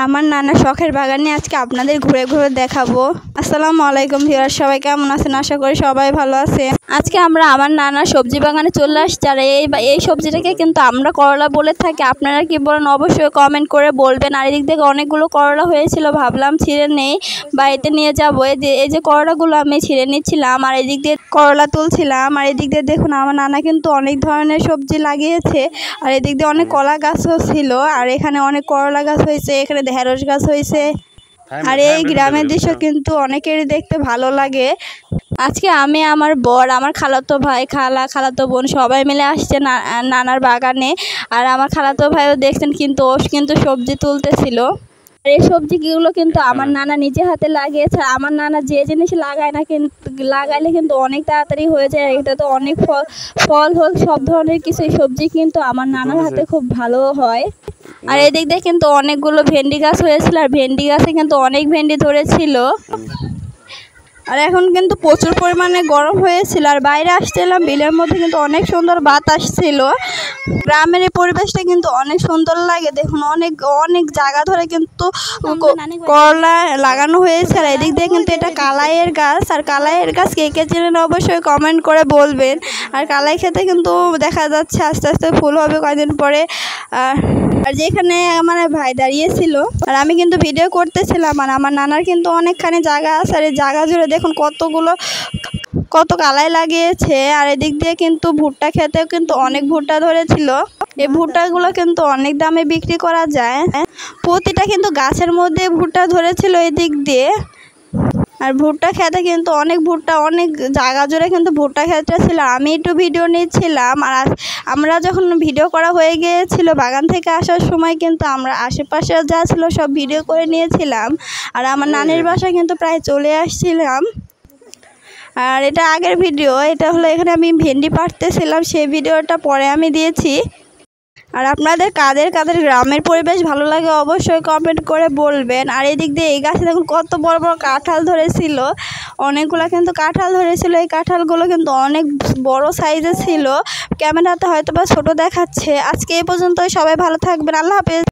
আমার নানা শখের বাগান নিয়ে আজকে আপনাদের ঘুরে ঘুরে দেখাবো। আসসালামু আলাইকুম ভিউয়ার, সবাই কেমন আছেন? আশা করি সবাই ভালো আছে। আজকে আমরা আমার নানা সবজি বাগানে চলে আসছি। আর এই সবজিটাকে কিন্তু আমরা করলা বলে থাকি। আপনারা কি বলেন অবশ্যই কমেন্ট করে বলবেন। আর এদিক থেকে অনেকগুলো করলা হয়েছিল, ভাবলাম ছিঁড়ে নেই, বাড়িতে নিয়ে যাবো। এই যে করলাগুলো আমি ছিঁড়ে নিচ্ছিলাম আর এদিক দিয়ে করলা তুলছিলাম। আর এদিক দিয়ে দেখুন আমার নানা কিন্তু অনেক ধরনের সবজি লাগিয়েছে। আর এদিক দিয়ে অনেক কলা গাছও ছিল, আর এখানে অনেক করলা গাছ হয়েছে, এখানে ঢেঁড়স গাছ হয়েছে। আর এই গ্রামের দৃশ্য কিন্তু অনেকেরই দেখতে ভালো লাগে। আজকে আমি, আমার বর, আমার খালাতো ভাই, খালাতো বোন সবাই মিলে আসছে নানার বাগানে। আর আমার খালাতো ভাইও দেখছেন, কিন্তু ও কিন্তু সবজি তুলতেছিল। আর এই সবজিগুলো কিন্তু আমার নানা নিজে হাতে লাগিয়েছে। আমার নানা যে জিনিস লাগায় না, কিন্তু লাগাইলে কিন্তু অনেক তাড়াতাড়ি হয়ে যায়। এটা তো অনেক ফল হোক, সব ধরনের কিছু সবজি কিন্তু আমার নানার হাতে খুব ভালো হয়। আর এদিক দিয়ে কিন্তু অনেকগুলো ভেন্ডি গাছ হয়েছিল, আর ভেন্ডি গাছে কিন্তু অনেক ভেন্ডি ধরেছিল। আর এখন কিন্তু প্রচুর পরিমাণে গরম হয়েছিল। আর বাইরে আসছিলাম, বিলের মধ্যে কিন্তু অনেক সুন্দর বাতাস ছিল। গ্রামের এই পরিবেশটা কিন্তু অনেক সুন্দর লাগে। দেখুন অনেক জায়গা ধরে কিন্তু করলা লাগানো হয়েছে। আর এদিক দিয়ে কিন্তু এটা কালাইয়ের গাছ। আর কালাইয়ের গাছ কে কে চেনেন অবশ্যই কমেন্ট করে বলবেন। আর কালাই খেতে কিন্তু দেখা যাচ্ছে আস্তে আস্তে ফুল হবে কয়েকদিন পরে। আর যেখানে আমার ভাই দাঁড়িয়েছিল আর আমি কিন্তু ভিডিও করতেছিলাম। আর আমার নানার কিন্তু অনেকখানি জায়গা আছে, আর এই জায়গা জুড়ে দেখুন কত কালাই লাগিয়েছে। আর এদিক দিয়ে কিন্তু ভুট্টা খেতেও কিন্তু অনেক ভুট্টা ধরেছিল। এই ভুট্টাগুলো কিন্তু অনেক দামে বিক্রি করা যায়। প্রতিটা কিন্তু গাছের মধ্যে ভুট্টা ধরেছিল এদিক দিয়ে। আর ভুট্টা খেতে কিন্তু অনেক জায়গা জুড়ে কিন্তু ভুট্টা খেতে ছিল। আমি একটু ভিডিও নিচ্ছিলাম। আর আমরা যখন ভিডিও করা হয়ে গিয়েছিল, বাগান থেকে আসার সময় কিন্তু আমরা আশেপাশে যা ছিল সব ভিডিও করে নিয়েছিলাম। আর আমার নানির বাসা কিন্তু প্রায় চলে আসছিলাম। আর এটা আগের ভিডিও, এটা হলো এখানে আমি ভেন্ডি পাড়তেছিলাম, সেই ভিডিওটা পরে আমি দিয়েছি। আর আপনাদের কাদের গ্রামের পরিবেশ ভালো লাগে অবশ্যই কমেন্ট করে বলবেন। আর এদিক দিয়ে এই গাছে দেখুন কত বড় বড় কাঁঠাল ধরেছিল, অনেকগুলো কিন্তু কাঁঠাল ধরেছিল। এই কাঁঠালগুলো কিন্তু অনেক বড় সাইজের ছিল, ক্যামেরাতে হয়তো বা ছোট দেখাচ্ছে। আজকে এই পর্যন্তই, সবাই ভালো থাকবেন, আল্লাহ হাফেজ।